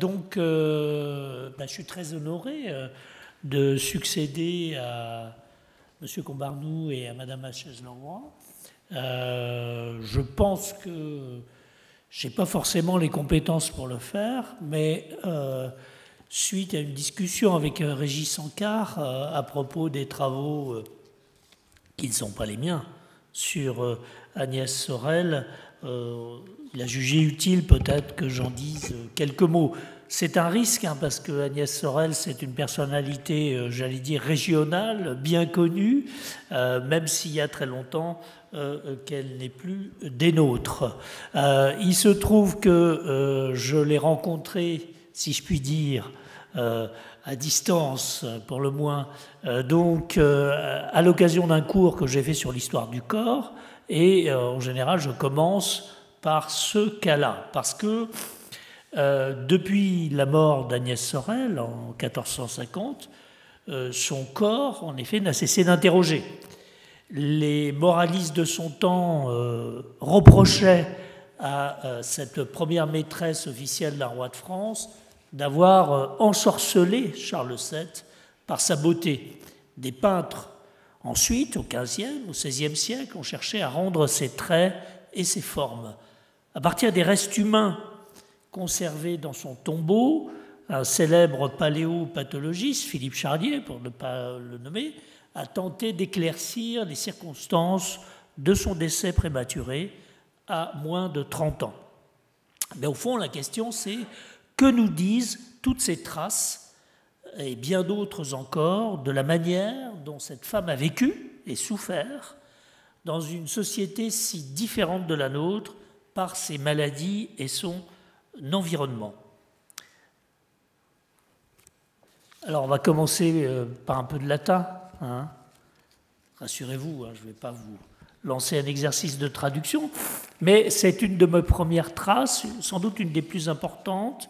Je suis très honoré de succéder à M. Combarnou et à Mme Hachès-Leroy. Je pense que je n'ai pas forcément les compétences pour le faire, mais suite à une discussion avec Régis Sankar à propos des travaux qui ne sont pas les miens sur Agnès Sorel, il a jugé utile peut-être que j'en dise quelques mots. C'est un risque parce que Agnès Sorel, c'est une personnalité, j'allais dire, régionale, bien connue, même s'il y a très longtemps qu'elle n'est plus des nôtres. Il se trouve que je l'ai rencontrée, si je puis dire, à distance, pour le moins, à l'occasion d'un cours que j'ai fait sur l'histoire du corps. Et en général, je commence par ce cas-là, parce que depuis la mort d'Agnès Sorel en 1450, son corps, en effet, n'a cessé d'interroger. Les moralistes de son temps reprochaient à cette première maîtresse officielle d'un roi de France d'avoir ensorcelé Charles VII par sa beauté. Des peintres, ensuite, au XVe, au XVIe siècle, ont cherché à rendre ses traits et ses formes. À partir des restes humains conservés dans son tombeau, un célèbre paléopathologiste, Philippe Charlier, pour ne pas le nommer, a tenté d'éclaircir les circonstances de son décès prématuré à moins de 30 ans. Mais au fond, la question, c'est que nous disent toutes ces traces, et bien d'autres encore, de la manière dont cette femme a vécu et souffert dans une société si différente de la nôtre par ses maladies et son environnement. Alors, on va commencer par un peu de latin. Rassurez-vous, je ne vais pas vous lancer un exercice de traduction, mais c'est une de mes premières traces, sans doute une des plus importantes,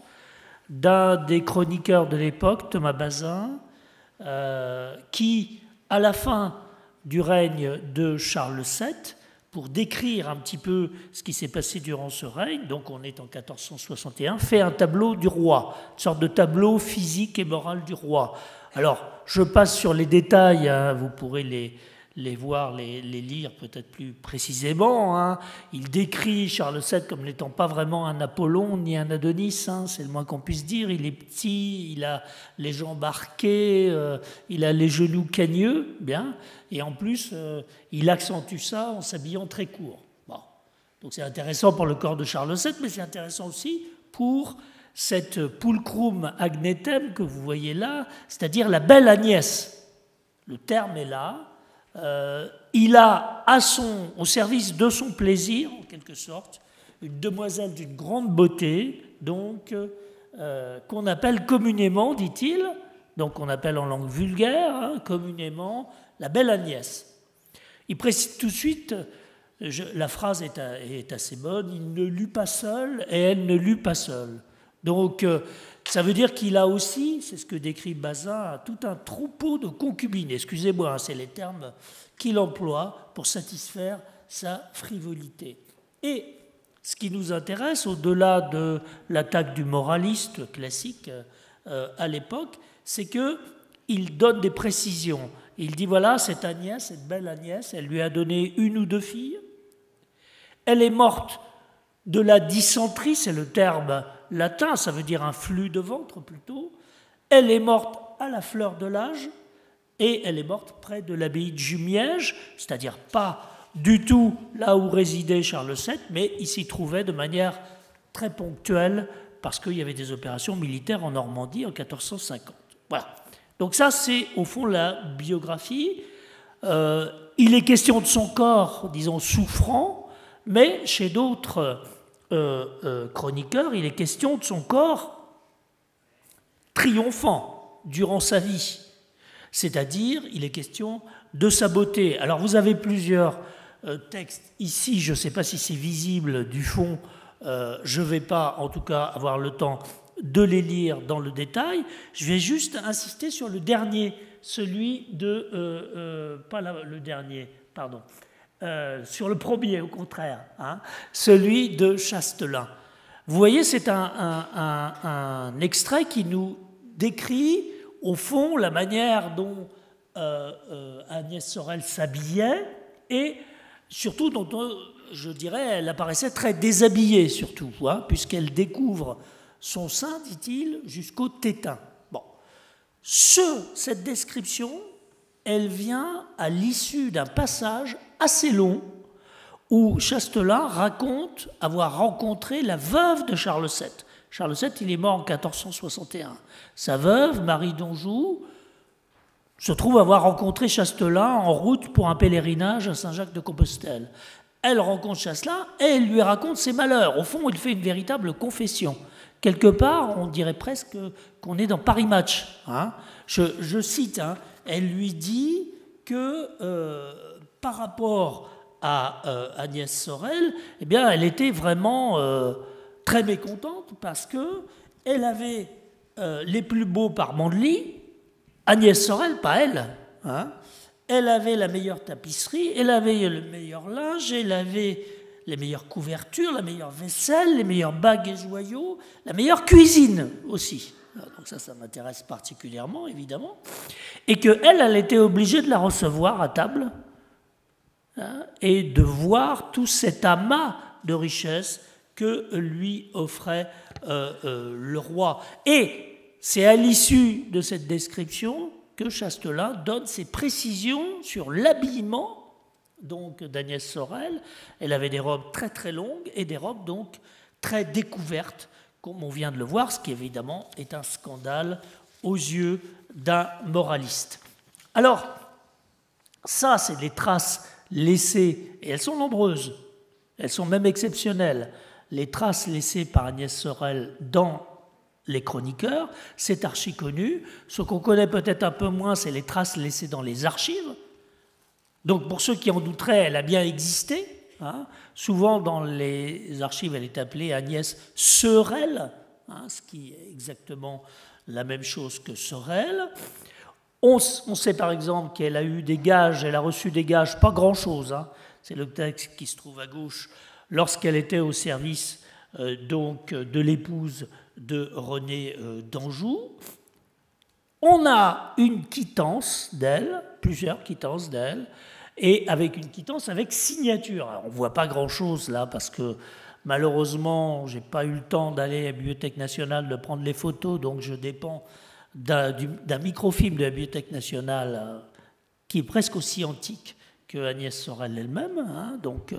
d'un des chroniqueurs de l'époque, Thomas Bazin, qui, à la fin du règne de Charles VII, pour décrire un petit peu ce qui s'est passé durant ce règne, donc on est en 1461, fait un tableau du roi, une sorte de tableau physique et moral du roi. Alors, je passe sur les détails, vous pourrez les voir, les lire peut-être plus précisément. Il décrit Charles VII comme n'étant pas vraiment un Apollon ni un Adonis, c'est le moins qu'on puisse dire. Il est petit, il a les jambes arquées, il a les genoux cagneux, bien, et en plus, il accentue ça en s'habillant très court. Bon. Donc c'est intéressant pour le corps de Charles VII, mais c'est intéressant aussi pour cette pulchrum agnetem que vous voyez là, c'est-à-dire la belle Agnès. Le terme est là. Il a au service de son plaisir, en quelque sorte, une demoiselle d'une grande beauté, donc qu'on appelle communément, dit-il, donc on appelle en langue vulgaire, communément, la belle Agnès. Il précise tout de suite, la phrase est assez bonne, il ne lut pas seul et elle ne lut pas seule. Donc ça veut dire qu'il a aussi, c'est ce que décrit Bazin, tout un troupeau de concubines. Excusez-moi, c'est les termes qu'il emploie pour satisfaire sa frivolité. Et ce qui nous intéresse, au-delà de l'attaque du moraliste classique à l'époque, c'est qu'il donne des précisions. Il dit, voilà, cette Agnès, cette belle Agnès, elle lui a donné une ou deux filles. Elle est morte de la dysenterie, c'est le terme latin, ça veut dire un flux de ventre plutôt. Elle est morte à la fleur de l'âge et elle est morte près de l'abbaye de Jumièges, c'est-à-dire pas du tout là où résidait Charles VII, mais il s'y trouvait de manière très ponctuelle parce qu'il y avait des opérations militaires en Normandie en 1450. Voilà. Donc ça, c'est au fond la biographie. Il est question de son corps, disons, souffrant, mais chez d'autres chroniqueurs, il est question de son corps triomphant durant sa vie. C'est-à-dire, il est question de sa beauté. Alors, vous avez plusieurs textes ici, je ne sais pas si c'est visible du fond, je ne vais pas, en tout cas, avoir le temps de les lire dans le détail. Je vais juste insister sur le dernier, celui de... pas le dernier, pardon. Sur le premier, au contraire, celui de Chastelain. Vous voyez, c'est un extrait qui nous décrit, au fond, la manière dont Agnès Sorel s'habillait et surtout dont, je dirais, elle apparaissait très déshabillée, surtout, hein, puisqu'elle découvre son sein, dit-il, jusqu'au tétin. Bon. Cette description, elle vient à l'issue d'un passage assez long où Chastelain raconte avoir rencontré la veuve de Charles VII. Charles VII, il est mort en 1461. Sa veuve, Marie d'Anjou, se trouve avoir rencontré Chastelain en route pour un pèlerinage à Saint-Jacques-de-Compostelle. Elle rencontre Chastelain et elle lui raconte ses malheurs. Au fond, il fait une véritable confession. Quelque part, on dirait presque qu'on est dans Paris Match. Hein. Je cite, hein, elle lui dit que par rapport à Agnès Sorel, eh bien, elle était vraiment très mécontente parce qu'elle avait les plus beaux parements de lit. Agnès Sorel, pas elle. Hein. Elle avait la meilleure tapisserie, elle avait le meilleur linge, elle avait les meilleures couvertures, la meilleure vaisselle, les meilleures bagues et joyaux, la meilleure cuisine aussi. Donc ça m'intéresse particulièrement, évidemment. Et qu'elle, elle était obligée de la recevoir à table, hein, et de voir tout cet amas de richesses que lui offrait le roi. Et c'est à l'issue de cette description que Chastelain donne ses précisions sur l'habillement donc d'Agnès Sorel. Elle avait des robes très très longues et des robes donc très découvertes, comme on vient de le voir, ce qui évidemment est un scandale aux yeux d'un moraliste. Alors, ça, c'est les traces laissées, et elles sont nombreuses, elles sont même exceptionnelles, les traces laissées par Agnès Sorel dans les chroniqueurs, c'est archi connu. Ce qu'on connaît peut-être un peu moins, c'est les traces laissées dans les archives. Donc pour ceux qui en douteraient, elle a bien existé. Hein. Souvent dans les archives, elle est appelée Agnès Sorel, hein, ce qui est exactement la même chose que Sorel. On sait par exemple qu'elle a eu des gages, elle a reçu des gages, pas grand-chose. Hein. C'est le texte qui se trouve à gauche, lorsqu'elle était au service donc de l'épouse de René d'Anjou. On a une quittance d'elle, plusieurs quittances d'elle, et avec une quittance avec signature. Alors, on ne voit pas grand-chose là, parce que malheureusement, je n'ai pas eu le temps d'aller à la Bibliothèque nationale, de prendre les photos, donc je dépends d'un microfilm de la Bibliothèque nationale qui est presque aussi antique que Agnès Sorel elle-même, hein, donc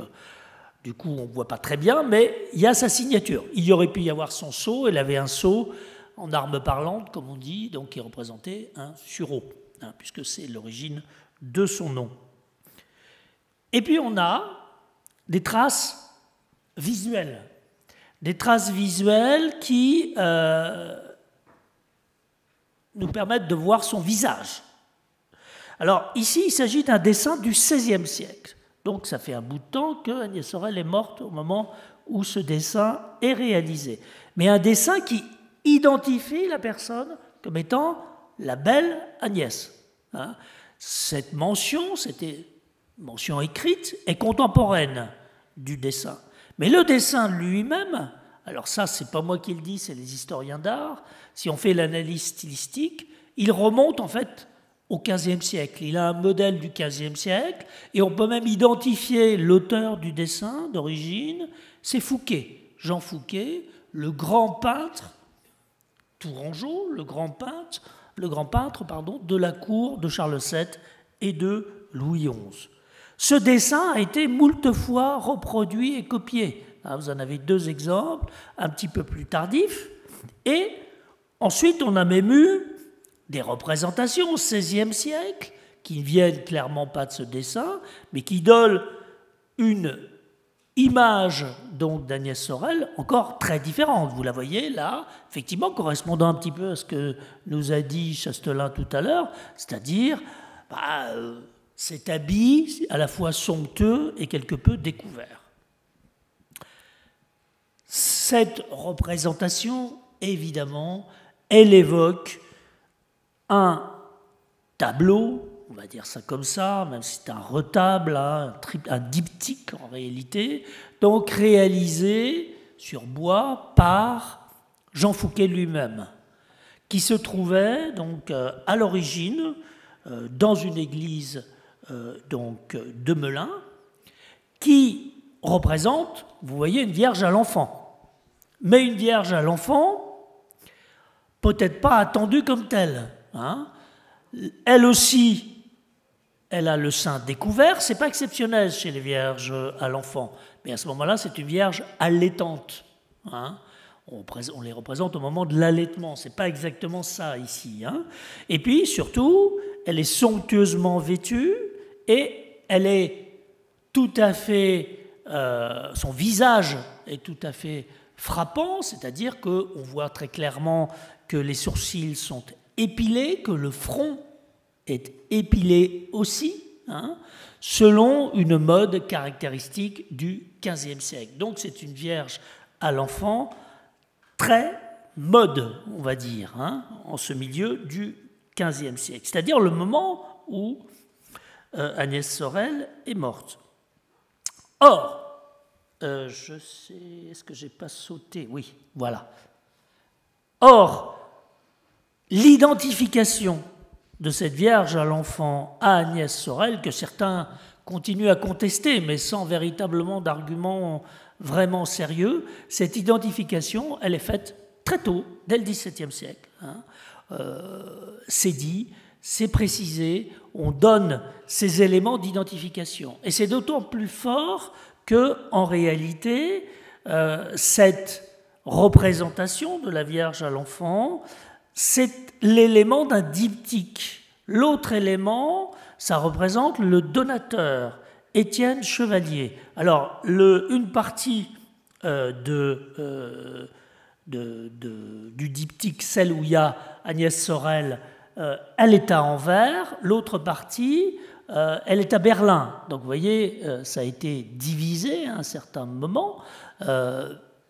du coup, on ne voit pas très bien, mais il y a sa signature. Il y aurait pu y avoir son sceau. Elle avait un sceau en arme parlante, comme on dit, donc qui représentait un sureau, hein, puisque c'est l'origine de son nom. Et puis, on a des traces visuelles. Des traces visuelles qui nous permettent de voir son visage. Alors, ici, il s'agit d'un dessin du XVIe siècle. Donc ça fait un bout de temps que Agnès Sorel est morte au moment où ce dessin est réalisé. Mais un dessin qui identifie la personne comme étant la belle Agnès. Hein. Cette mention, c'était mention écrite, est contemporaine du dessin. Mais le dessin lui-même, alors ça c'est pas moi qui le dis, c'est les historiens d'art, si on fait l'analyse stylistique, il remonte en fait au XVe siècle. Il a un modèle du XVe siècle et on peut même identifier l'auteur du dessin d'origine, c'est Fouquet, Jean Fouquet, le grand peintre tourangeau, le grand peintre de la cour de Charles VII et de Louis XI. Ce dessin a été moult fois reproduit et copié. Vous en avez deux exemples, un petit peu plus tardifs. Et ensuite, on a même eu des représentations au XVIe siècle qui ne viennent clairement pas de ce dessin, mais qui donnent une image donc d'Agnès Sorel encore très différente. Vous la voyez là, effectivement, correspondant un petit peu à ce que nous a dit Chastelain tout à l'heure, c'est-à-dire cet habit à la fois somptueux et quelque peu découvert. Cette représentation, évidemment, elle évoque un tableau, on va dire ça comme ça, même si c'est un retable, un diptyque en réalité, donc réalisé sur bois par Jean Fouquet lui-même, qui se trouvait donc à l'origine dans une église donc de Melun, qui représente, vous voyez, une Vierge à l'enfant. Mais une Vierge à l'enfant, peut-être pas attendue comme telle. Hein. Elle aussi, elle a le sein découvert. C'est pas exceptionnel chez les Vierges à l'enfant. Mais à ce moment-là, c'est une Vierge allaitante. Hein. On les représente au moment de l'allaitement. C'est pas exactement ça ici. Hein. Et puis, surtout, elle est somptueusement vêtue et elle est tout à fait... son visage est tout à fait frappant, c'est-à-dire qu'on voit très clairement que les sourcils sont épilés, que le front est épilé aussi, hein, selon une mode caractéristique du XVe siècle. Donc c'est une Vierge à l'enfant très mode, on va dire, hein, en ce milieu du XVe siècle, c'est-à-dire le moment où Agnès Sorel est morte. Or, je sais, est-ce que j'ai pas sauté? Oui, voilà. Or, l'identification de cette Vierge à l'enfant à Agnès Sorel, que certains continuent à contester, mais sans véritablement d'arguments vraiment sérieux, cette identification, elle est faite très tôt, dès le XVIIe siècle. Hein. C'est dit, c'est précisé, on donne ces éléments d'identification. Et c'est d'autant plus fort que, en réalité, cette représentation de la Vierge à l'enfant, c'est l'élément d'un diptyque. L'autre élément, ça représente le donateur, Étienne Chevalier. Alors, une partie du diptyque, celle où il y a Agnès Sorel, elle est à Anvers, l'autre partie, elle est à Berlin. Donc vous voyez, ça a été divisé à un certain moment,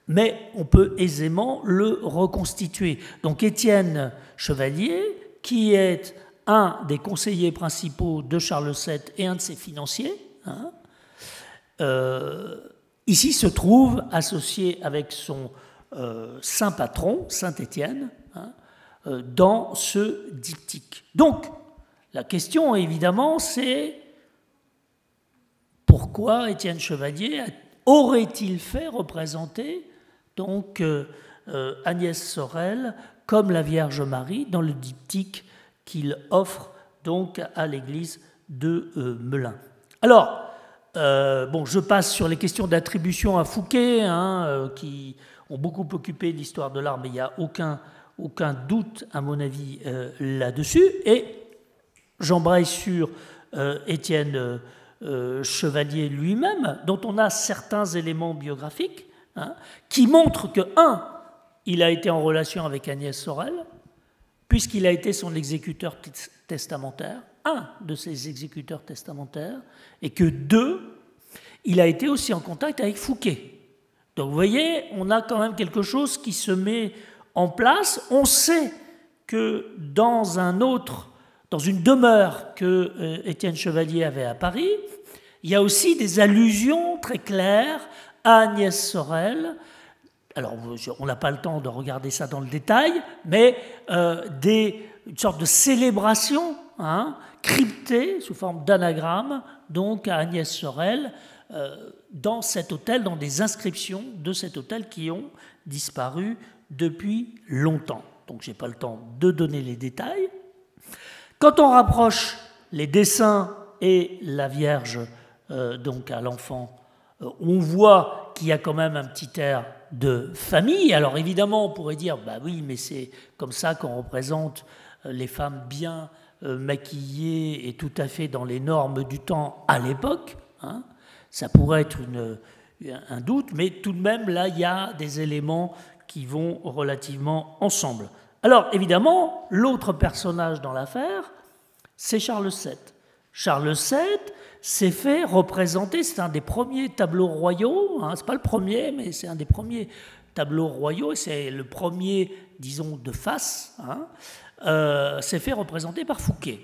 mais on peut aisément le reconstituer. Donc Étienne Chevalier, qui est un des conseillers principaux de Charles VII et un de ses financiers, hein, ici se trouve associé avec son saint patron, Saint Étienne, hein, dans ce diptyque. Donc, la question, évidemment, c'est pourquoi Étienne Chevalier aurait-il fait représenter donc, Agnès Sorel comme la Vierge Marie dans le diptyque qu'il offre donc à l'église de Melun. Alors, bon, je passe sur les questions d'attribution à Fouquet, hein, qui ont beaucoup occupé l'histoire de l'art, mais il n'y a aucun doute, à mon avis, là-dessus. Et j'embraye sur Étienne Chevalier lui-même, dont on a certains éléments biographiques, hein, qui montrent que, il a été en relation avec Agnès Sorel, puisqu'il a été son exécuteur testamentaire, un de ses exécuteurs testamentaires, et que, il a été aussi en contact avec Fouquet. Donc vous voyez, on a quand même quelque chose qui se met en place. On sait que dans une demeure que Étienne Chevalier avait à Paris, il y a aussi des allusions très claires à Agnès Sorel. Alors, on n'a pas le temps de regarder ça dans le détail, mais une sorte de célébration, hein, cryptée sous forme d'anagramme, donc à Agnès Sorel, dans cet hôtel, dans des inscriptions de cet hôtel qui ont disparu depuis longtemps. Donc, je n'ai pas le temps de donner les détails. Quand on rapproche les dessins et la Vierge donc à l'enfant, on voit qu'il y a quand même un petit air de famille. Alors évidemment, on pourrait dire, bah oui, mais c'est comme ça qu'on représente les femmes bien maquillées et tout à fait dans les normes du temps à l'époque. Hein. Ça pourrait être un doute, mais tout de même, là, il y a des éléments qui vont relativement ensemble. Alors évidemment, l'autre personnage dans l'affaire, c'est Charles VII. Charles VII s'est fait représenter, c'est un des premiers tableaux royaux, hein, c'est pas le premier, mais c'est un des premiers tableaux royaux, et c'est le premier, disons, de face, hein, s'est fait représenter par Fouquet.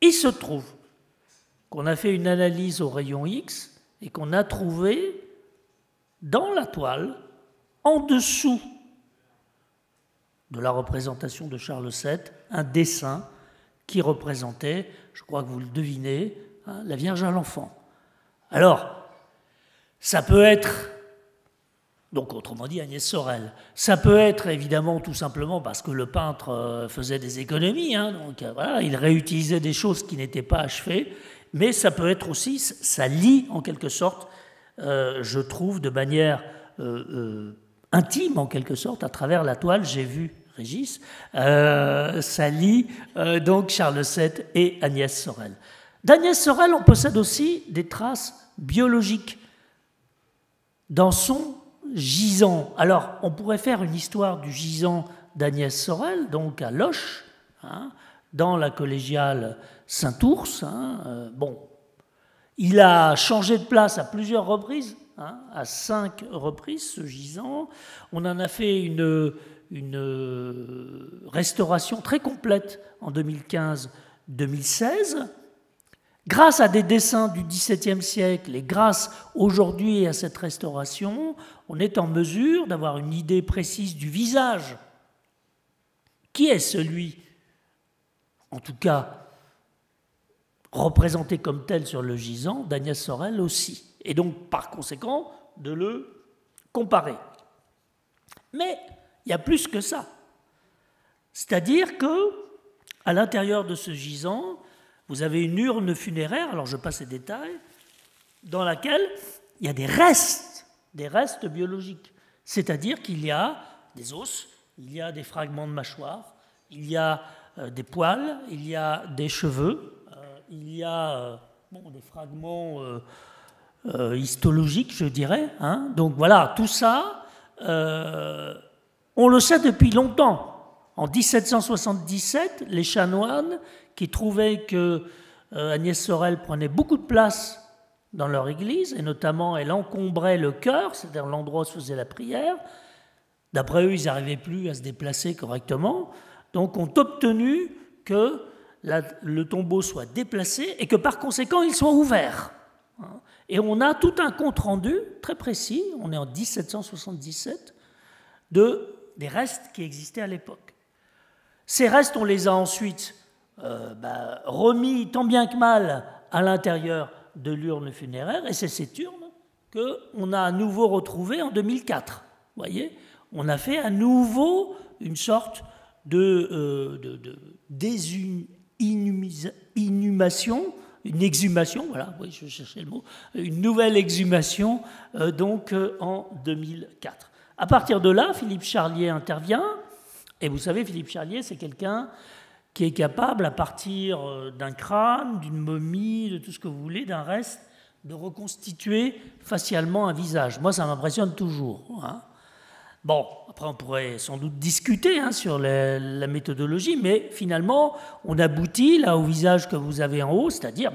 Il se trouve qu'on a fait une analyse au rayon X et qu'on a trouvé dans la toile en dessous de la représentation de Charles VII, un dessin qui représentait, je crois que vous le devinez, hein, la Vierge à l'enfant. Alors, ça peut être, donc autrement dit Agnès Sorel, ça peut être évidemment tout simplement parce que le peintre faisait des économies, hein, donc voilà, il réutilisait des choses qui n'étaient pas achevées, mais ça peut être aussi, ça lie en quelque sorte, je trouve, de manière intime en quelque sorte, à travers la toile, j'ai vu Régis, ça lie donc Charles VII et Agnès Sorel. D'Agnès Sorel, on possède aussi des traces biologiques dans son gisant. Alors, on pourrait faire une histoire du gisant d'Agnès Sorel, donc à Loches, hein, dans la collégiale Saint-Ours. Hein, bon, il a changé de place à plusieurs reprises, hein, à 5 reprises, ce gisant. On en a fait une restauration très complète en 2015-2016. Grâce à des dessins du XVIIe siècle et grâce aujourd'hui à cette restauration, on est en mesure d'avoir une idée précise du visage. Qui est celui, en tout cas représenté comme tel sur le gisant, d'Agnès Sorel aussi. Et donc, par conséquent, de le comparer. Mais il y a plus que ça. C'est-à-dire que, à l'intérieur de ce gisant, vous avez une urne funéraire, alors je passe les détails, dans laquelle il y a des restes biologiques. C'est-à-dire qu'il y a des os, il y a des fragments de mâchoire, il y a des poils, il y a des cheveux, il y a des fragments histologiques, je dirais. Hein. Donc voilà, tout ça, on le sait depuis longtemps. En 1777, les chanoines qui trouvaient que Agnès Sorel prenait beaucoup de place dans leur église, et notamment elle encombrait le chœur, c'est-à-dire l'endroit où se faisait la prière. D'après eux, ils n'arrivaient plus à se déplacer correctement, donc ont obtenu que le tombeau soit déplacé et que par conséquent il soit ouvert. Et on a tout un compte-rendu très précis, on est en 1777, des restes qui existaient à l'époque. Ces restes, on les a ensuite remis tant bien que mal à l'intérieur de l'urne funéraire, et c'est cette urne qu'on a à nouveau retrouvée en 2004. Vous voyez, on a fait à nouveau une sorte de désinhumation, une exhumation, voilà, oui, je cherchais le mot, une nouvelle exhumation en 2004. À partir de là, Philippe Charlier intervient, et vous savez, Philippe Charlier, c'est quelqu'un qui est capable, à partir d'un crâne, d'une momie, de tout ce que vous voulez, d'un reste, de reconstituer facialement un visage. Moi, ça m'impressionne toujours. Hein. Bon, après, on pourrait sans doute discuter sur la méthodologie, mais finalement, on aboutit là au visage que vous avez en haut, c'est-à-dire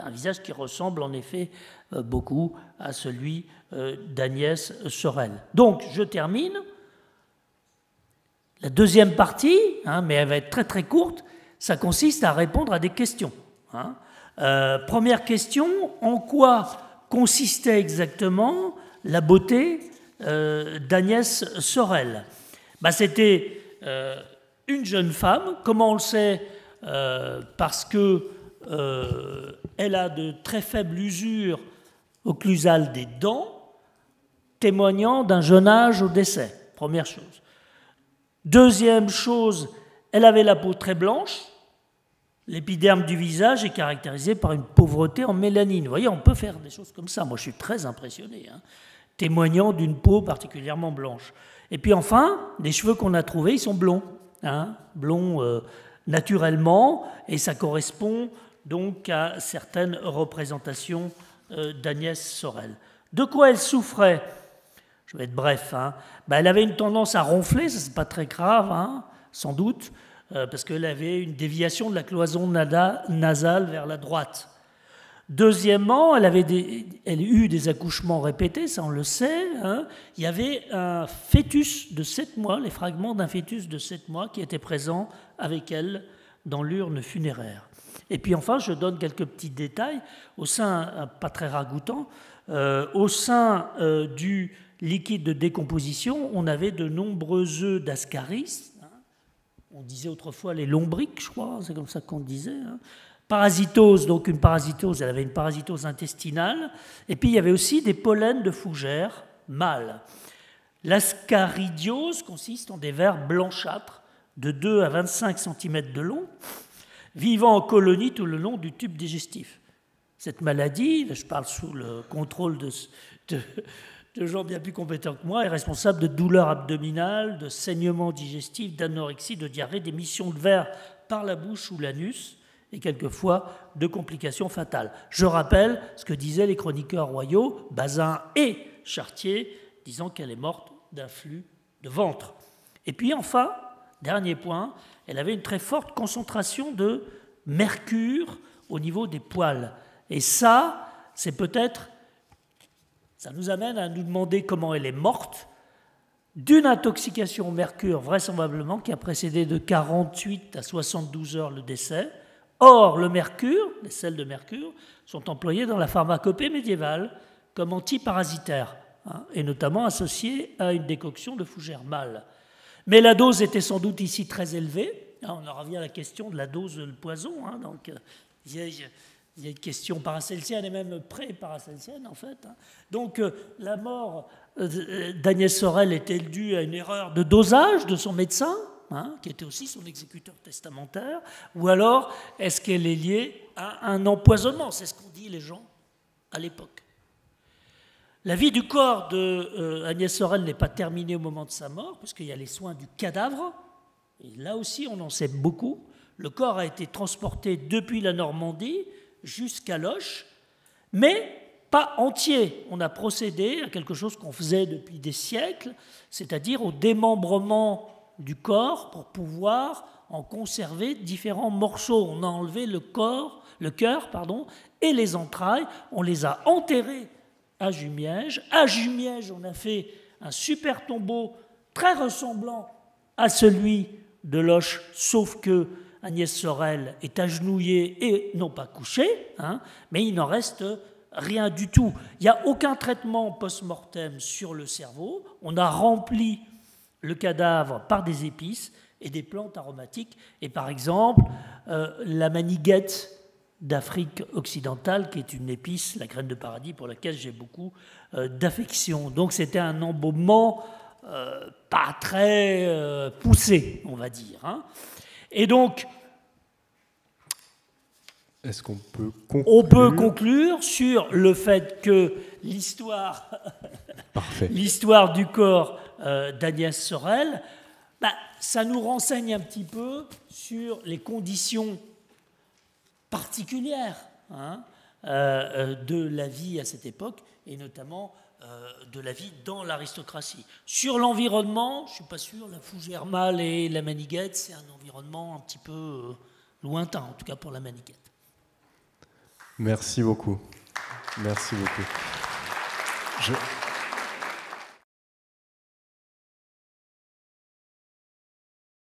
un visage qui ressemble en effet beaucoup à celui d'Agnès Sorel. Donc, je termine. La deuxième partie, mais elle va être très très courte, ça consiste à répondre à des questions. Première question, en quoi consistait exactement la beauté d'Agnès Sorel? C'était une jeune femme, comment on le sait? Parce qu'elle a de très faibles usures occlusales des dents, témoignant d'un jeune âge au décès, première chose. Deuxième chose, elle avait la peau très blanche. L'épiderme du visage est caractérisé par une pauvreté en mélanine. Vous voyez, on peut faire des choses comme ça. Moi, je suis très impressionné, témoignant d'une peau particulièrement blanche. Et puis enfin, les cheveux qu'on a trouvés, ils sont blonds. Blonds naturellement, et ça correspond donc à certaines représentations d'Agnès Sorel. De quoi elle souffrait? Je vais être bref. Elle avait une tendance à ronfler, ça c'est pas très grave, sans doute, parce qu'elle avait une déviation de la cloison nasale vers la droite. Deuxièmement, elle a eu des accouchements répétés, ça on le sait. Il y avait un fœtus de 7 mois, les fragments d'un fœtus de 7 mois qui étaient présents avec elle dans l'urne funéraire. Et puis enfin, je donne quelques petits détails, au sein, pas très ragoûtants, au sein du liquide de décomposition, on avait de nombreux œufs d'ascaris. On disait autrefois les lombriques, je crois, c'est comme ça qu'on disait. Parasitose, donc une parasitose, elle avait une parasitose intestinale. Et puis il y avait aussi des pollens de fougères mâles. L'ascaridiose consiste en des vers blanchâtres de 2 à 25 cm de long, vivant en colonie tout le long du tube digestif. Cette maladie, je parle sous le contrôle de gens bien plus compétents que moi, est responsable de douleurs abdominales, de saignements digestifs, d'anorexie, de diarrhée, d'émissions de vers par la bouche ou l'anus, et quelquefois de complications fatales. Je rappelle ce que disaient les chroniqueurs royaux, Bazin et Chartier, disant qu'elle est morte d'un flux de ventre. Et puis enfin, dernier point, elle avait une très forte concentration de mercure au niveau des poils. Et ça, c'est peut-être, ça nous amène à nous demander comment elle est morte, d'une intoxication au mercure vraisemblablement qui a précédé de 48 à 72 heures le décès. Or, le mercure, les sels de mercure, sont employés dans la pharmacopée médiévale comme antiparasitaires, et notamment associés à une décoction de fougères mâles. Mais la dose était sans doute ici très élevée. On en revient à la question de la dose de poison. Donc, il y a une question paracelsienne et même pré-paracelsienne, en fait. Donc, la mort d'Agnès Sorel est-elle due à une erreur de dosage de son médecin, qui était aussi son exécuteur testamentaire, ou alors est-ce qu'elle est liée à un empoisonnement? C'est ce qu'ont dit les gens à l'époque. La vie du corps d'Agnès Sorel n'est pas terminée au moment de sa mort, puisqu'il y a les soins du cadavre, et là aussi on en sait beaucoup. Le corps a été transporté depuis la Normandie jusqu'à Loches, mais pas entier. On a procédé à quelque chose qu'on faisait depuis des siècles, c'est-à-dire au démembrement du corps pour pouvoir en conserver différents morceaux. On a enlevé le cœur, et les entrailles, on les a enterrés à Jumièges. À Jumièges, on a fait un super tombeau très ressemblant à celui de Loches, sauf que Agnès Sorel est agenouillée et non pas couchée, mais il n'en reste rien du tout. Il n'y a aucun traitement post-mortem sur le cerveau. On a rempli le cadavre par des épices et des plantes aromatiques. Et par exemple, la maniguette d'Afrique occidentale, qui est une épice, la graine de paradis, pour laquelle j'ai beaucoup d'affection. Donc c'était un embaumement pas très poussé, on va dire. Et donc, est-ce qu'on peut conclure? On peut conclure sur le fait que l'histoire du corps d'Agnès Sorel, ça nous renseigne un petit peu sur les conditions particulières de la vie à cette époque, et notamment de la vie dans l'aristocratie. Sur l'environnement, je ne suis pas sûr, la fougère mâle et la maniguette, c'est un environnement un petit peu lointain, en tout cas pour la maniguette. Merci beaucoup. Merci beaucoup.